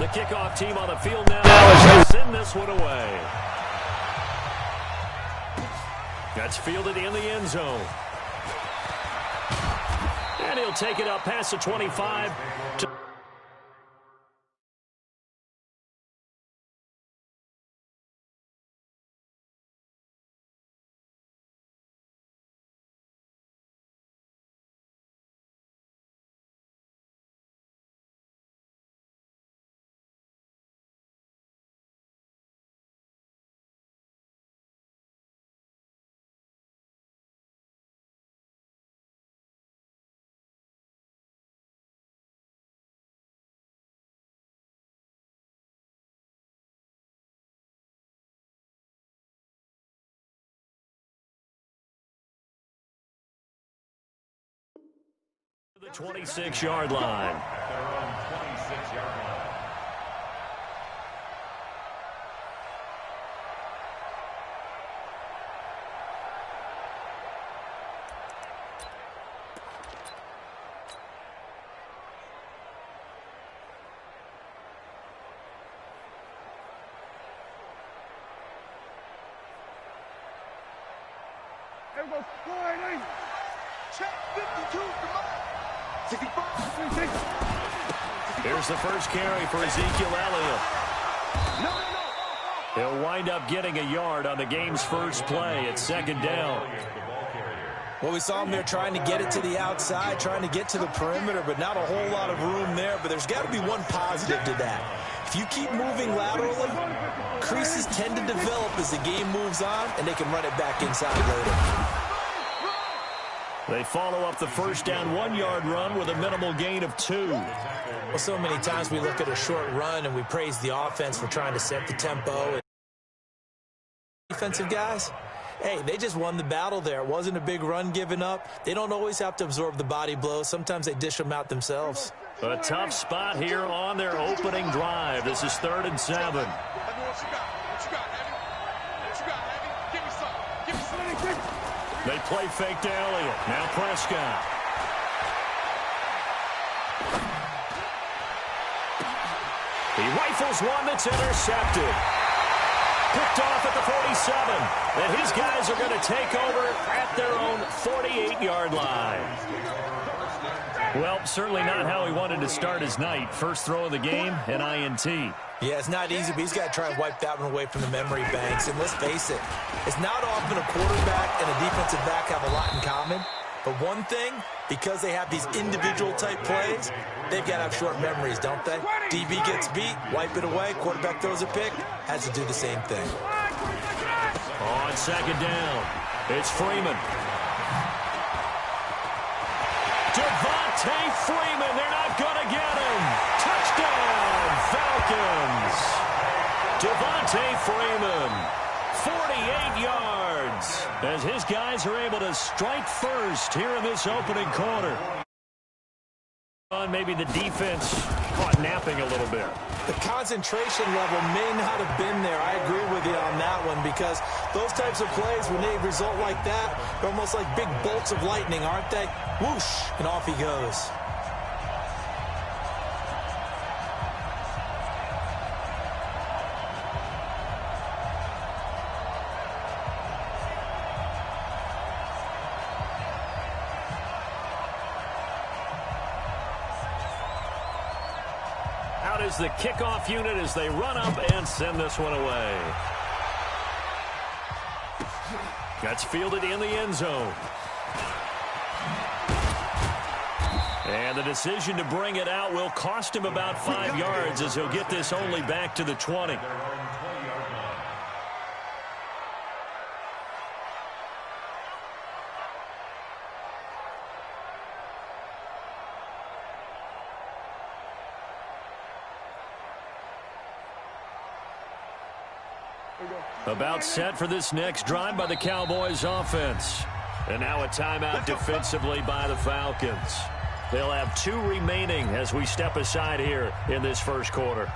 The kickoff team on the field now as they send this one away. That's fielded in the end zone. And he'll take it up past the 25 to the 26-yard line. They're on 26-yard line. Everybody, go ahead, check 52, come on. Here's the first carry for Ezekiel Elliott. He'll wind up getting a yard on the game's first play at second down. Well, we saw him there trying to get it to the outside, trying to get to the perimeter, but not a whole lot of room there. But there's got to be one positive to that. If you keep moving laterally, creases tend to develop as the game moves on, and they can run it back inside later. They follow up the first down 1-yard run with a minimal gain of 2. Well, so many times we look at a short run and we praise the offense for trying to set the tempo. And defensive guys, hey, they just won the battle there. It wasn't a big run given up. They don't always have to absorb the body blows. Sometimes they dish them out themselves. A tough spot here on their opening drive. This is 3rd and 7. They play fake to Elliott. Now Prescott. He rifles one that's intercepted. Picked off at the 47. And his guys are going to take over at their own 48-yard line. Well, certainly not how he wanted to start his night. First throw of the game, an INT. Yeah, it's not easy, but he's got to try and wipe that one away from the memory banks. And let's face it, it's not often a quarterback and a defensive back have a lot in common. But one thing, because they have these individual type plays, they've got to have short memories, don't they? DB gets beat, wipe it away, quarterback throws a pick, has to do the same thing. On second down, it's Freeman. Devontae Freeman, they're not going to get him. Touchdown, Falcons. Devontae Freeman, 48 yards, as his guys are able to strike first here in this opening quarter. Maybe the defense caught napping a little bit. The concentration level may not have been there. I agree with you on that one, because those types of plays, when they result like that, they're almost like big bolts of lightning, aren't they? Whoosh, and off he goes. Out is the kickoff unit as they run up and send this one away. That's fielded in the end zone. And the decision to bring it out will cost him about 5 yards, as he'll get this only back to the 20. About set for this next drive by the Cowboys offense. And now a timeout defensively by the Falcons. They'll have 2 remaining as we step aside here in this first quarter.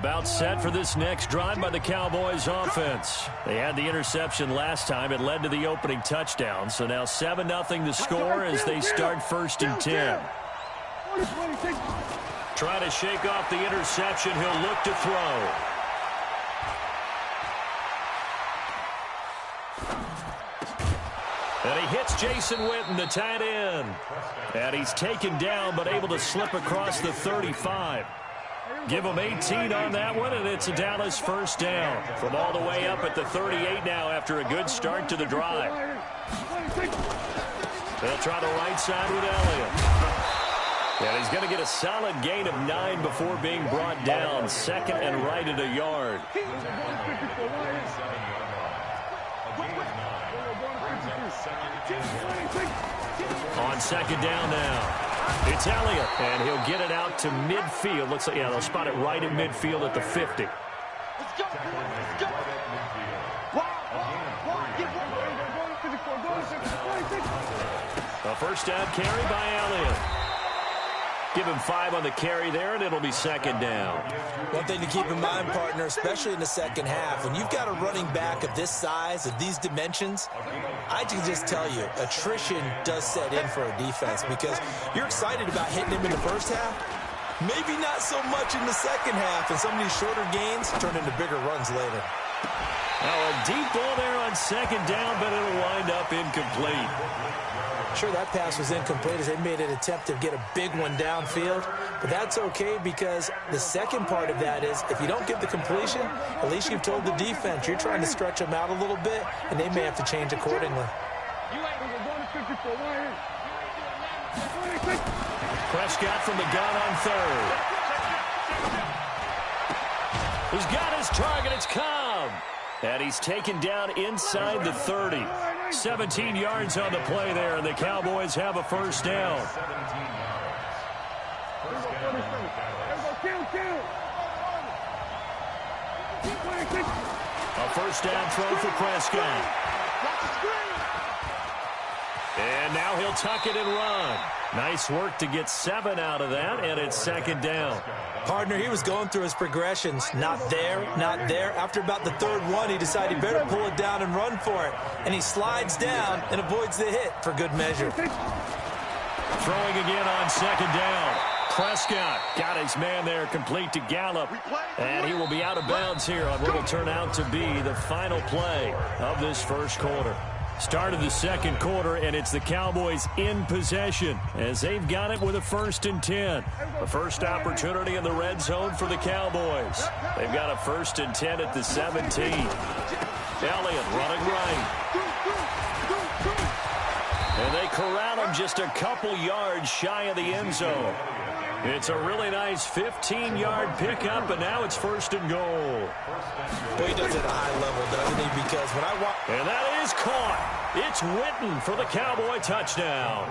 About set for this next drive by the Cowboys offense. They had the interception last time. It led to the opening touchdown. So now 7-0 the score as they start 1st and 10. Trying to shake off the interception. He'll look to throw. And he hits Jason Witten, the tight end. And he's taken down but able to slip across the 35. Give him 18 on that one, and it's a Dallas 1st down. From all the way up at the 38 now after a good start to the drive. They'll try the right side with Elliott. And he's going to get a solid gain of 9 before being brought down. 2nd and right at a yard. On 2nd down now. It's Elliott, and he'll get it out to midfield. Looks like, yeah, they'll spot it right in midfield at the 50. Let's go, let's go. A 1st down carry by Elliott. Give him 5 on the carry there, and it'll be 2nd down. One thing to keep in mind, partner, especially in the second half, when you've got a running back of this size, of these dimensions, I can just tell you, attrition does set in for a defense because you're excited about hitting him in the first half. Maybe not so much in the second half, and some of these shorter gains turn into bigger runs later. Now a deep ball there on 2nd down, but it'll wind up incomplete. Sure, that pass was incomplete as they made an attempt to get a big one downfield, but that's okay because the second part of that is if you don't get the completion, at least you've told the defense you're trying to stretch them out a little bit, and they may have to change accordingly. Prescott from the gun on 3rd. He's got his target. It's Cobb. And he's taken down inside the 30. 17 yards on the play there, and the Cowboys have a 1st down. A 1st down throw for Prescott. And now he'll tuck it and run. Nice work to get 7 out of that, and it's 2nd down. Partner, he was going through his progressions. Not there, not there. After about the 3rd one, he decided he better pull it down and run for it. And he slides down and avoids the hit for good measure. Throwing again on 2nd down. Prescott got his man there complete to Gallup. And he will be out of bounds here on what will turn out to be the final play of this 1st quarter. Start of the 2nd quarter, and it's the Cowboys in possession as they've got it with a 1st and 10. The first opportunity in the red zone for the Cowboys. They've got a 1st and 10 at the 17. Elliott running right. And they corral him just a couple yards shy of the end zone. It's a really nice 15-yard pickup, and now it's 1st and goal. Well, he does it at a high level, doesn't he? Because when I watch... And that is caught. It's Witten for the Cowboy touchdown.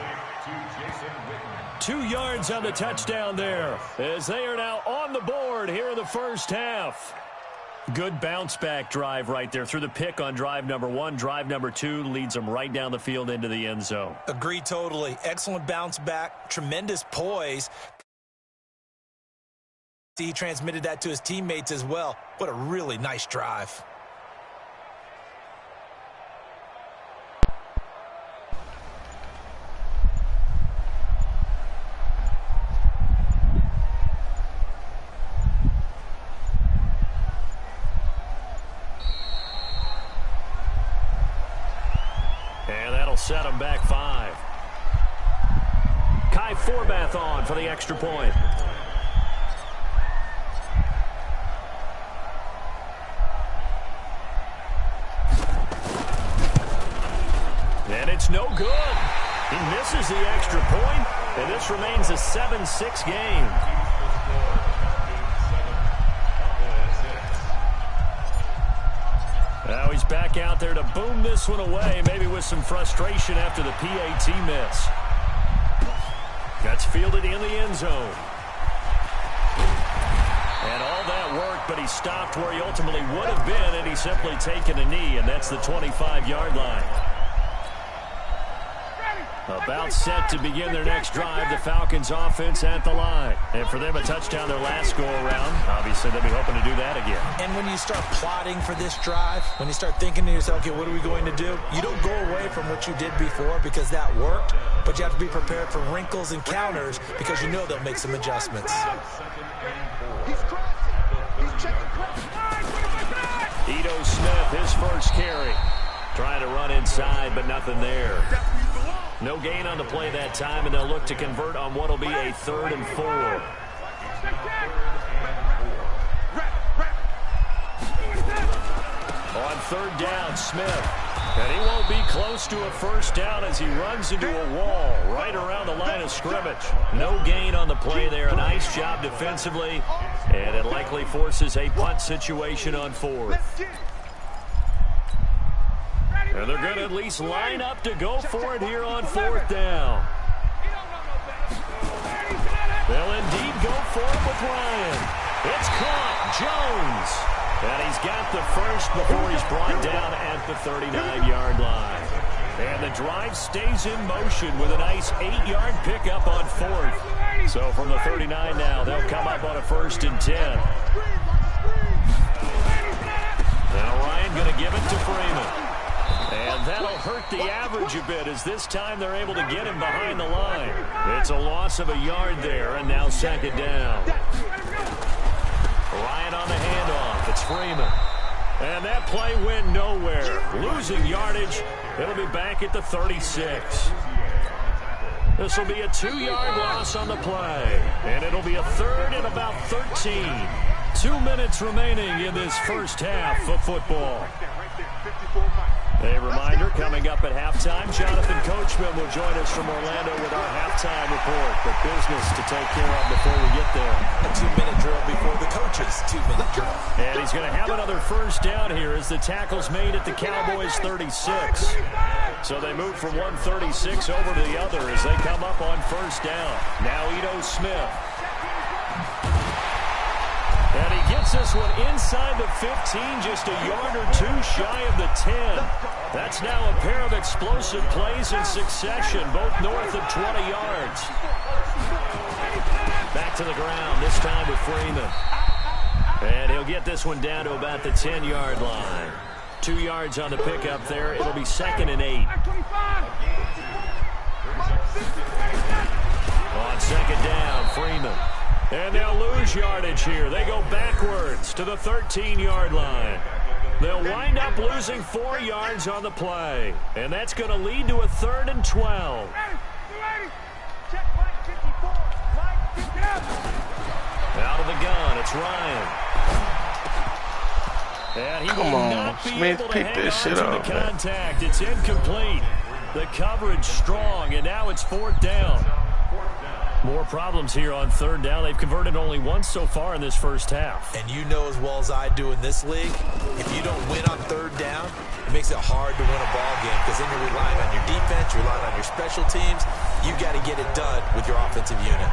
2 yards on the touchdown there as they are now on the board here in the 1st half. Good bounce-back drive right there through the pick on drive number 1. Drive number 2 leads them right down the field into the end zone. Agree totally. Excellent bounce back. Tremendous poise. He transmitted that to his teammates as well. What a really nice drive. And that'll set him back 5. Kai Forbath on for the extra point. And it's no good. He misses the extra point, and this remains a 7-6 game. Now he's back out there to boom this one away, maybe with some frustration after the PAT miss. That's fielded in the end zone. And all that work, but he stopped where he ultimately would have been, and he's simply taken a knee, and that's the 25-yard line. About set to begin their next drive, the Falcons offense at the line. And for them, a touchdown their last go-around. Obviously, they'll be hoping to do that again. And when you start plotting for this drive, when you start thinking to yourself, okay, what are we going to do? You don't go away from what you did before because that worked, but you have to be prepared for wrinkles and counters because you know they'll make some adjustments. He's crossing. He's checking crossing. Ito Smith, his first carry. Trying to run inside, but nothing there. No gain on the play that time, and they'll look to convert on what will be a 3rd and 4. On 3rd down, Smith. And he won't be close to a first down as he runs into a wall right around the line of scrimmage. No gain on the play there. A nice job defensively, and it likely forces a punt situation on 4th. And they're going to at least line up to go for it here on 4th down. They'll indeed go for it with Ryan. It's caught. Jones. And he's got the first before he's brought down at the 39-yard line. And the drive stays in motion with a nice 8-yard pickup on 4th. So from the 39 now, they'll come up on a 1st and 10. Now Ryan going to give it to Freeman. And that'll hurt the average a bit as this time they're able to get him behind the line. It's a loss of a yard there, and now 2nd down. Ryan on the handoff. It's Freeman. And that play went nowhere. Losing yardage. It'll be back at the 36. This will be a 2-yard loss on the play. And it'll be a 3rd and about 13. 2 minutes remaining in this first half of football. A reminder, coming up at halftime, Jonathan Coachman will join us from Orlando with our halftime report. But business to take care of before we get there. A 2-minute drill before the coaches' 2-minute drill. And he's going to have another first down here as the tackle's made at the Cowboys' 36. So they move from 136 over to the other as they come up on 1st down. Now Ito Smith. And he gets this one inside the 15, just a yard or 2 shy of the 10. That's now a pair of explosive plays in succession, both north of 20 yards. Back to the ground, this time with Freeman. And he'll get this one down to about the 10-yard line. 2 yards on the pickup there. It'll be 2nd and 8. On 2nd down, Freeman. And they'll lose yardage here. They go backwards to the 13-yard line. They'll wind up losing 4 yards on the play. And that's going to lead to a 3rd and 12. Out of the gun, it's Ryan. And he will not be able to hang on to the contact. It's incomplete. The coverage strong, and now it's 4th down. More problems here on 3rd down. They've converted only once so far in this first half. And you know as well as I do in this league, if you don't win on 3rd down, it makes it hard to win a ball game because then you're relying on your defense, you're relying on your special teams. You got to get it done with your offensive unit.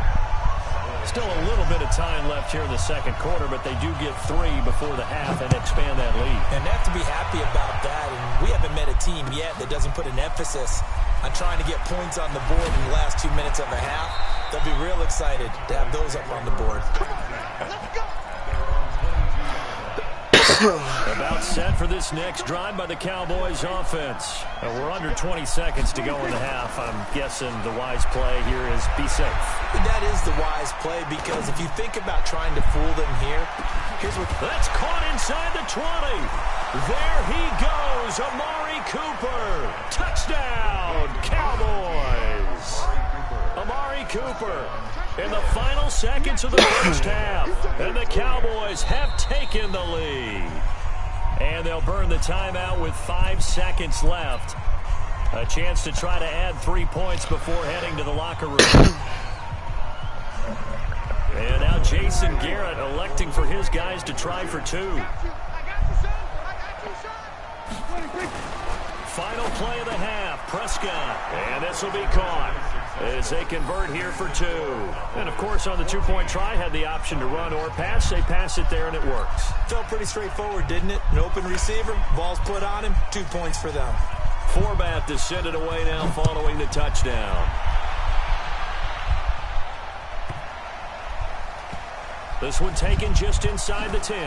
Still a little bit of time left here in the 2nd quarter, but they do get 3 before the half and expand that lead. And they have to be happy about that. And we haven't met a team yet that doesn't put an emphasis on trying to get points on the board in the last 2 minutes of a half. They'll be real excited to have those up on the board. About set for this next drive by the Cowboys offense. We're under 20 seconds to go in the half. I'm guessing the wise play here is be safe. That is the wise play because if you think about trying to fool them here, here's what... That's caught inside the 20. There he goes, Amari Cooper. Touchdown, Cowboys. Amari Cooper in the final seconds of the first half. And the Cowboys have taken the lead. And they'll burn the timeout with 5 seconds left. A chance to try to add 3 points before heading to the locker room. And now Jason Garrett electing for his guys to try for 2. Final play of the half, Prescott. And this will be caught as they convert here for 2. And, of course, on the 2-point try, had the option to run or pass. They pass it there, and it works. Felt pretty straightforward, didn't it? An open receiver, ball's put on him, 2 points for them. Forbath to send it away now following the touchdown. This one taken just inside the 10.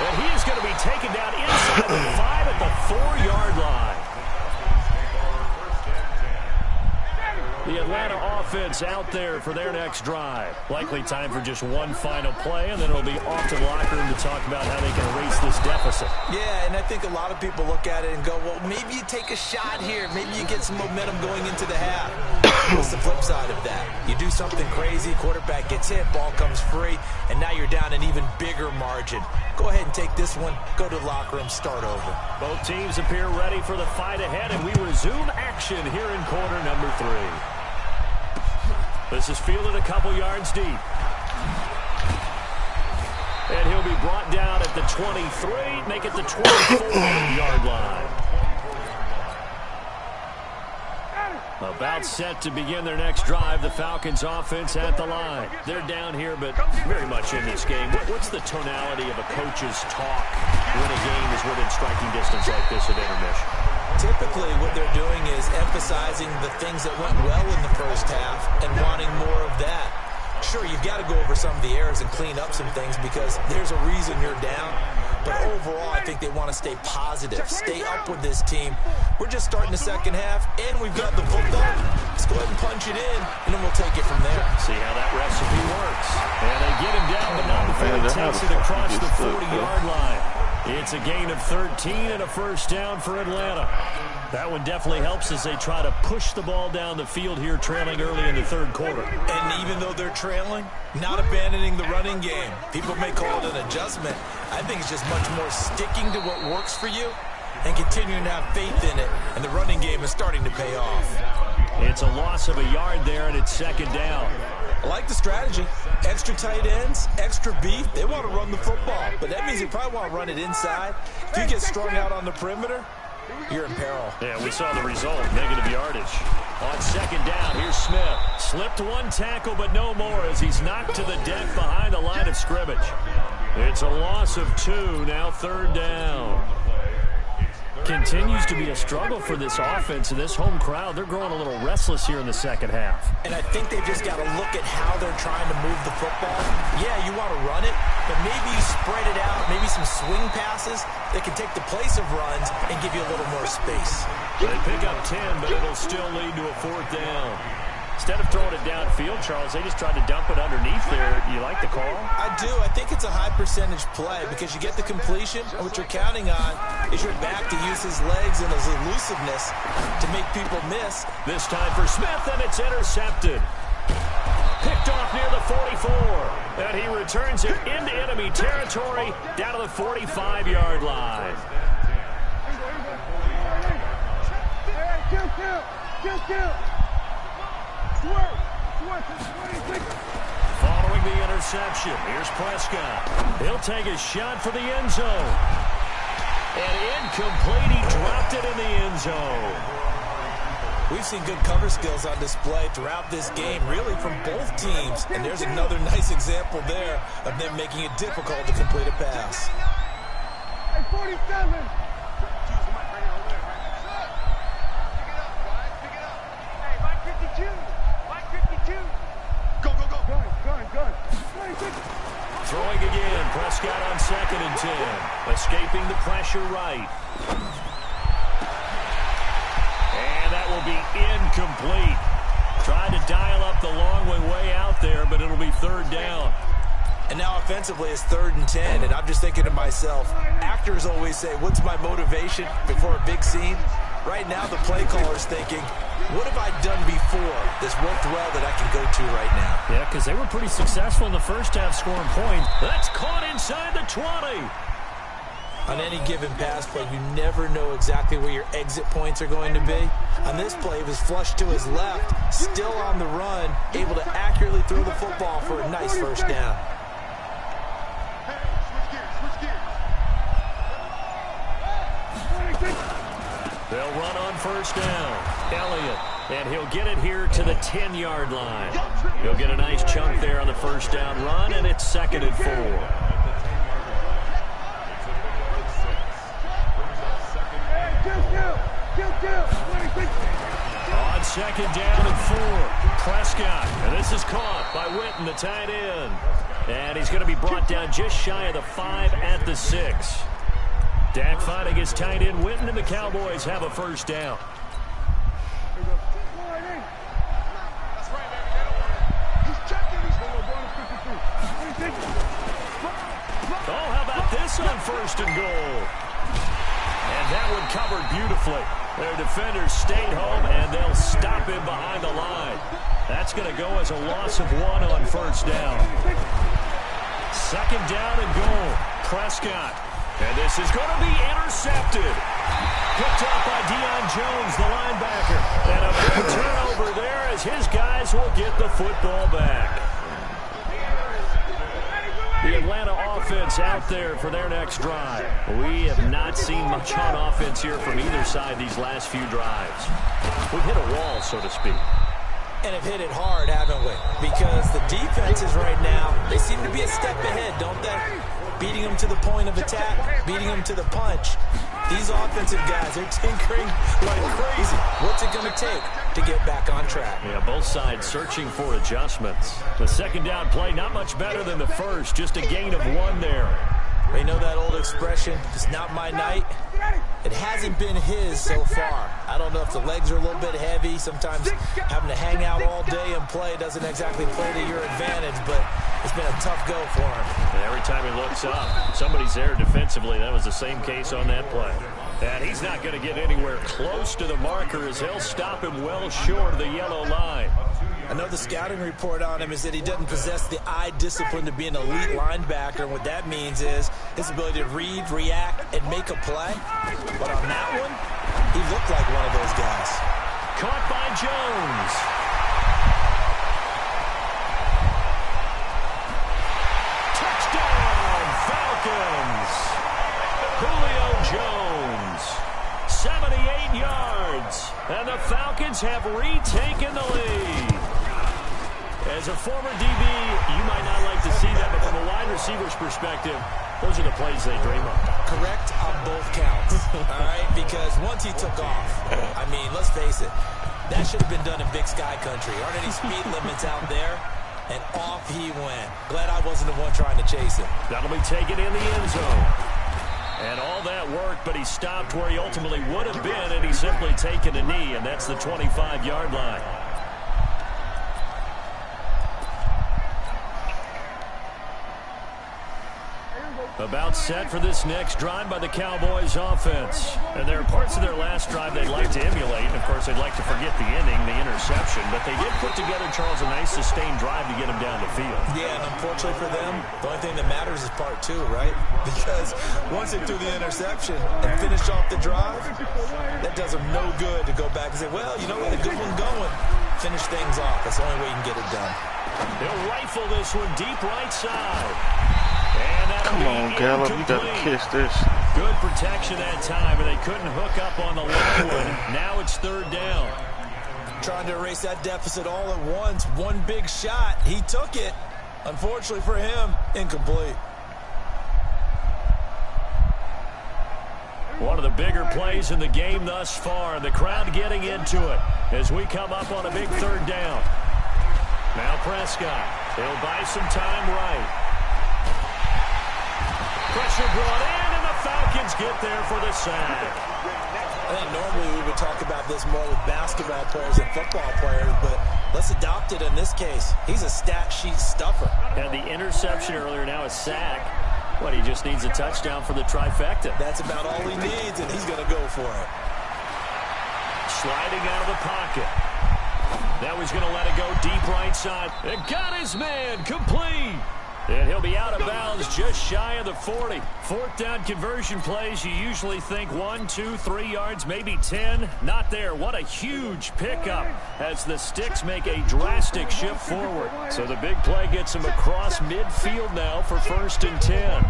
And he is going to be taken down inside the 5 at the 4-yard line. The Atlanta offense out there for their next drive. Likely time for just one final play, and then it'll be off to the locker room to talk about how they can erase this deficit. Yeah, and I think a lot of people look at it and go, well, maybe you take a shot here. Maybe you get some momentum going into the half. What's the flip side of that? You do something crazy, quarterback gets hit, ball comes free, and now you're down an even bigger margin. Go ahead and take this one, go to the locker room, start over. Both teams appear ready for the fight ahead, and we resume action here in quarter number 3. This is fielded a couple yards deep. And he'll be brought down at the 23, make it the 24-yard line. About set to begin their next drive, the Falcons offense at the line. They're down here, but very much in this game. What's the tonality of a coach's talk when a game is within striking distance like this at intermission? Typically, what they're doing is emphasizing the things that went well in the first half and wanting more of that. Sure, you've got to go over some of the errors and clean up some things because there's a reason you're down. But overall, I think they want to stay positive, stay up with this team. We're just starting the second half, and we've got the football. Let's go ahead and punch it in, and then we'll take it from there. See how that recipe works. And they get him down, but not before he takes it across the 40-yard line. It's a gain of 13 and a first down for Atlanta. That one definitely helps as they try to push the ball down the field here, trailing early in the third quarter. And even though they're trailing, not abandoning the running game. People may call it an adjustment. I think it's just much more sticking to what works for you and continuing to have faith in it. And the running game is starting to pay off. It's a loss of a yard there, and it's second down. I like the strategy. Extra tight ends, extra beef. They want to run the football, but that means they probably want to run it inside. If you get strung out on the perimeter, you're in peril. Yeah, we saw the result, negative yardage. On second down, here's Smith. Slipped one tackle, but no more as he's knocked to the deck behind the line of scrimmage. It's a loss of 2, now third down. Continues to be a struggle for this offense and this home crowd. They're growing a little restless here in the second half. And I think they've just got to look at how they're trying to move the football. Yeah, you want to run it, but maybe you spread it out, maybe some swing passes that can take the place of runs and give you a little more space. They pick up 10, but it'll still lead to a fourth down. Instead of throwing it downfield, Charles, they just tried to dump it underneath there. You like the call? I do. I think it's a high percentage play because you get the completion, and what you're counting on is your back to use his legs and his elusiveness to make people miss. This time for Smith, and it's intercepted. Picked off near the 44, and he returns it into enemy territory down to the 45-yard line. Following the interception, here's Prescott. He'll take a shot for the end zone. And incomplete, he dropped it in the end zone. We've seen good cover skills on display throughout this game, really from both teams. And there's another nice example there of them making it difficult to complete a pass. Hey, 47. Throwing again, Prescott on 2nd and 10. Escaping the pressure right. And that will be incomplete. Tried to dial up the long way out there, but it'll be third down. And now offensively it's 3rd and 10, and I'm just thinking to myself, actors always say, what's my motivation before a big scene? Right now the play caller's thinking, what have I done before that's worked well that I can go to right now? Yeah, because they were pretty successful in the first half scoring points. That's caught inside the 20. On any given pass play, you never know exactly where your exit points are going to be. On this play, it was flushed to his left, still on the run, able to accurately throw the football for a nice first down. They'll run on first down. Elliott, and he'll get it here to the 10-yard line. He'll get a nice chunk there on the first down run, and it's 2nd and 4. On second down and 4, Prescott. And this is caught by Witten, the tight end. And he's going to be brought down just shy of the 5 at the 6. Dak fighting his tight end Witten, and the Cowboys have a first down. Oh, how about this on first and goal? And that one covered beautifully. Their defenders stayed home, and they'll stop him behind the line. That's going to go as a loss of 1 on first down. Second down and goal. Prescott. And this is going to be intercepted. Picked up by Deion Jones, the linebacker. And a big turnover there as his guys will get the football back. The Atlanta offense out there for their next drive. We have not seen much on offense here from either side these last few drives. We've hit a wall, so to speak. And have hit it hard, haven't we? Because the defenses right now, they seem to be a step ahead, don't they? Beating them to the point of attack, beating them to the punch. These offensive guys, they're tinkering like crazy. What's it going to take to get back on track? Yeah, both sides searching for adjustments. The second down play, not much better than the first, just a gain of 1 there. You know that old expression, it's not my night? It hasn't been his so far. I don't know if the legs are a little bit heavy. Sometimes having to hang out all day and play doesn't exactly play to your advantage, but it's been a tough go for him. And every time he looks up, somebody's there defensively. That was the same case on that play. And he's not going to get anywhere close to the marker as he'll stop him well short of the yellow line. I know the scouting report on him is that he doesn't possess the eye discipline to be an elite linebacker. And what that means is his ability to read, react, and make a play. But on that one, he looked like one of those guys. Caught by Jones. Touchdown, Falcons. Julio Jones, 78 yards. And the Falcons have retaken the lead. As a former DB, you might not like to see that, but from a wide receiver's perspective, those are the plays they dream of. Correct on both counts, all right? Because once he took off, I mean, let's face it, that should have been done in Big Sky Country. Aren't any speed limits out there? And off he went. Glad I wasn't the one trying to chase him. That'll be taken in the end zone. And all that worked, but he stopped where he ultimately would have been, and he's simply taken a knee, and that's the 25-yard line. About set for this next drive by the Cowboys offense. And there are parts of their last drive they'd like to emulate. And, of course, they'd like to forget the ending, the interception. But they did put together, Charles, a nice sustained drive to get them down the field. Yeah, and unfortunately for them, the only thing that matters is part 2, right? Because once they threw the interception and finished off the drive, that does them no good to go back and say, well, you know what, a good one going. Finish things off. That's the only way you can get it done. They'll rifle this one deep right side. Come on, Gallup, you got to kiss this. Good protection that time, and they couldn't hook up on the long one. Now it's third down. Trying to erase that deficit all at once. One big shot. He took it. Unfortunately for him, incomplete. One of the bigger plays in the game thus far. The crowd getting into it as we come up on a big third down. Now Prescott. He'll buy some time right. Pressure brought in, and the Falcons get there for the sack. I think normally we would talk about this more with basketball players and football players, but let's adopt it in this case. He's a stat sheet stuffer. Had the interception earlier, now a sack. What, he just needs a touchdown for the trifecta. That's about all he needs, and he's going to go for it. Sliding out of the pocket. Now he's going to let it go deep right side. And got his man, complete. And he'll be out of bounds just shy of the 40. Fourth down conversion plays, you usually think 1, 2, 3 yards, maybe 10. Not there. What a huge pickup as the Sticks make a drastic shift forward. So the big play gets him across midfield now for 1st and 10.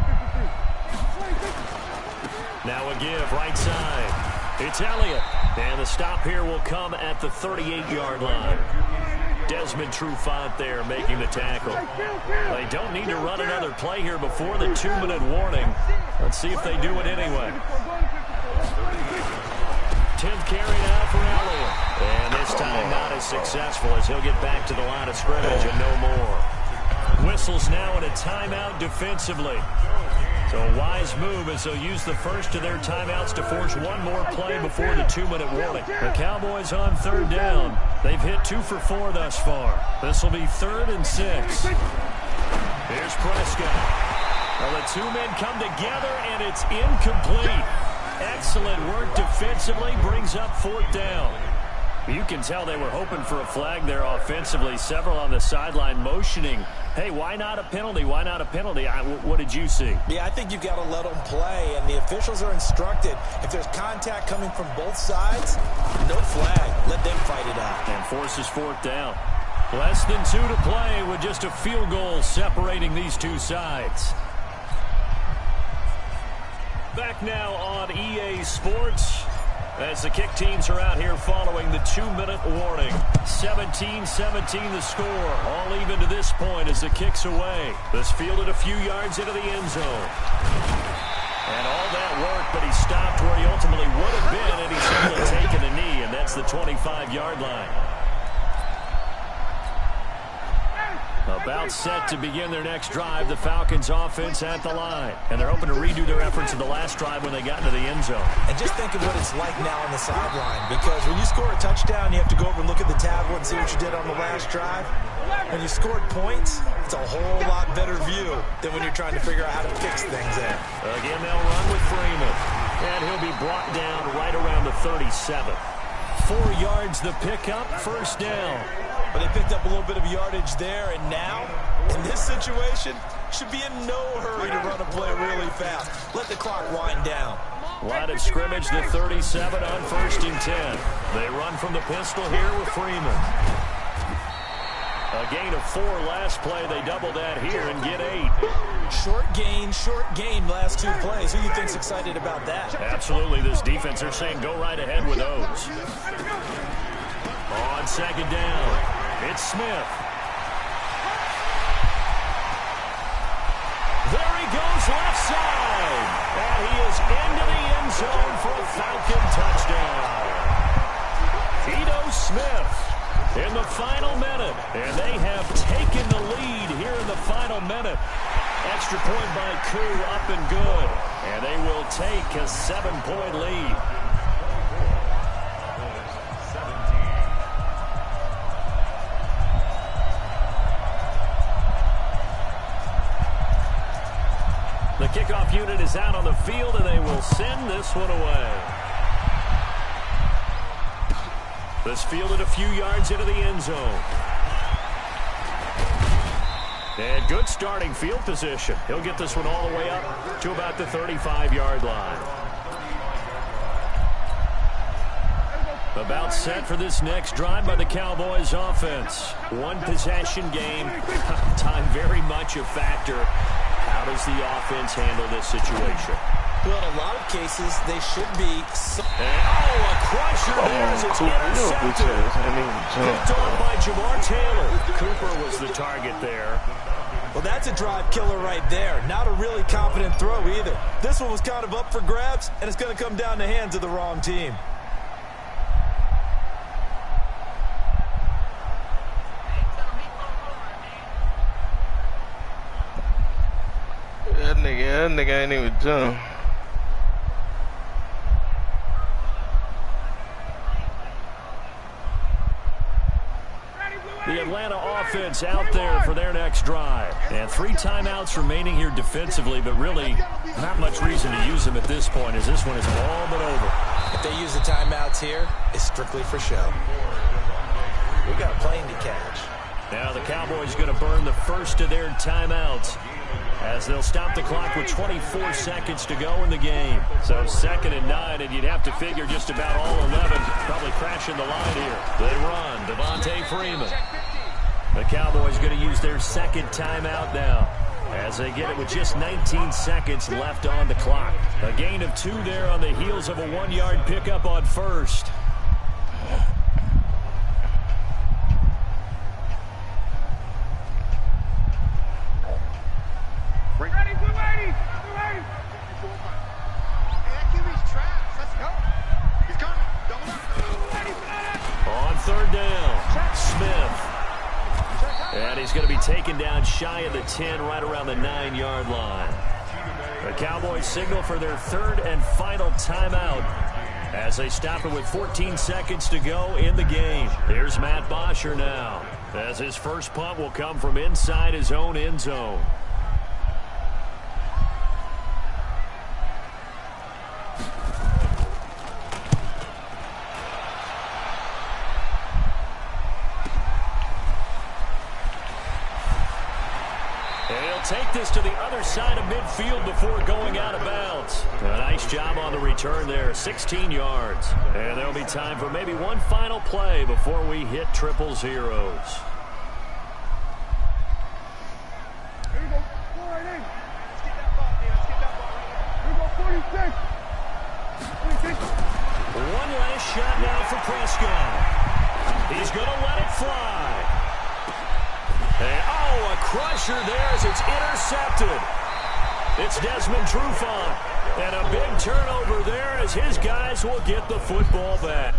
Now a give right side. It's Elliott. And the stop here will come at the 38-yard line. Desmond Trufant there making the tackle. They don't need to run another play here before the 2-minute warning. Let's see if they do it anyway. 10th carry now for Elliott. And this time not as successful as he'll get back to the line of scrimmage and no more. Whistles now in a timeout defensively. So a wise move as they'll use the first of their timeouts to force one more play before the 2-minute warning. The Cowboys on 3rd down. They've hit 2 for 4 thus far. This will be 3rd and 6. Here's Prescott. Well, the 2 men come together, and it's incomplete. Excellent work defensively, brings up 4th down. You can tell they were hoping for a flag there offensively. Several on the sideline motioning, hey, why not a penalty? Why not a penalty? What did you see? Yeah, I think you've got to let them play, and the officials are instructed, if there's contact coming from both sides, no flag. Let them fight it out. And forces 4th down. Less than 2 to play with just a field goal separating these two sides. Back now on EA Sports as the kick teams are out here following the 2-minute warning. 17-17 the score. All even to this point as the kick's away. This fielded a few yards into the end zone. And all that work, but he stopped where he ultimately would have been, and he's able to take a knee, and that's the 25-yard line. About set to begin their next drive, the Falcons offense at the line. And they're hoping to redo their efforts in the last drive when they got into the end zone. And just think of what it's like now on the sideline, because when you score a touchdown, you have to go over and look at the tablet and see what you did on the last drive. When you scored points, it's a whole lot better view than when you're trying to figure out how to fix things in. Again, they'll run with Freeman. And he'll be brought down right around the 37. 4 yards the pickup, 1st down. But they picked up a little bit of yardage there, and now, in this situation, should be in no hurry to run a play really fast. Let the clock wind down. Line of scrimmage, the 37 on 1st and 10. They run from the pistol here with Freeman. A gain of 4 last play. They double that here and get 8. Short gain last 2 plays. Who do you think's excited about that? Absolutely. This defense, they're saying go right ahead with those. On 2nd down. It's Smith. There he goes left side. And he is into the end zone for a Falcon touchdown. Ito Smith in the final minute. And they have taken the lead here in the final minute. Extra point by Koo, up and good. And they will take a 7-point lead. The kickoff unit is out on the field, and they will send this one away. This fielded a few yards into the end zone. And good starting field position. He'll get this one all the way up to about the 35-yard line. About set for this next drive by the Cowboys offense. 1 possession game. Time very much a factor. How does the offense handle this situation? Well, in a lot of cases, they should be... a crusher there as it's intercepted. Picked off by Jamar Taylor. Cooper was the target there. Well, that's a drive killer right there. Not a really confident throw either. This one was kind of up for grabs, and it's going to come down the hands of the wrong team. That nigga ain't even done. The Atlanta offense out there for their next drive. And 3 timeouts remaining here defensively, but really not much reason to use them at this point as this one is all but over. If they use the timeouts here, it's strictly for show. We've got a plane to catch. Now the Cowboys going to burn the first of their timeouts as they'll stop the clock with 24 seconds to go in the game. So 2nd and 9, and you'd have to figure just about all 11 probably crashing the line here. They run. Devontae Freeman. The Cowboys going to use their 2nd timeout now as they get it with just 19 seconds left on the clock. A gain of 2 there on the heels of a 1-yard pickup on 1st. he's going to be taken down shy of the 10, right around the 9-yard line. The Cowboys signal for their third and final timeout as they stop it with 14 seconds to go in the game. Here's Matt Bosher now, as his first punt will come from inside his own end zone. Take this to the other side of midfield before going out of bounds. A nice job on the return there, 16 yards. And there'll be time for maybe one final play before we hit triple zeros. Here we go. Go right in. Let's get that ball, man. Let's get that ball right in. Here we go, 46. 46. One last shot now for Prescott. He's going to let it fly. And, oh, a crusher there as it's intercepted. It's Desmond Trufant. And a big turnover there as his guys will get the football back.